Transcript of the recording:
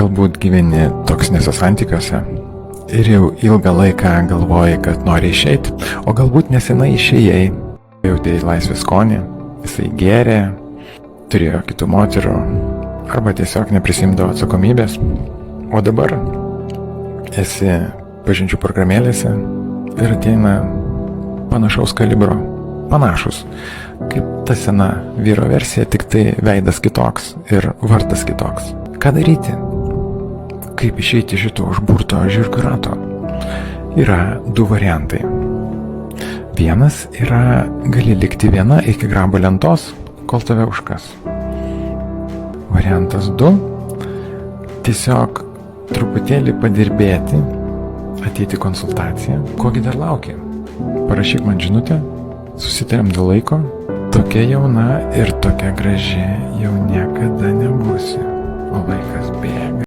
Galbūt gyveni toksiniuose santykiuose ir jau ilgą laiką galvoji, kad nori išeiti, o galbūt nesenai išėjai, jautėjai laisvės skonį, jisai gėrė, turėjo kitų moterų, arba tiesiog neprisimdavo atsakomybės, o dabar esi pažinčių programėlėse ir ateina panašaus kalibro, panašus, kaip ta sena vyro versija, tik tai veidas kitoks ir vardas kitoks. Ką daryti? Kaip išeiti šito užburto žirgo rato? Yra du variantai. Vienas yra, gali likti viena iki grabo lentos, kol tave užkas. Variantas 2, tiesiog truputėlį padirbėti, ateiti į konsultaciją. Kogi dar lauki? Parašyk man žinutę, susitarėm dėl laiko. Tokia jauna ir tokia graži jau niekada nebūsi, o laikas bėga.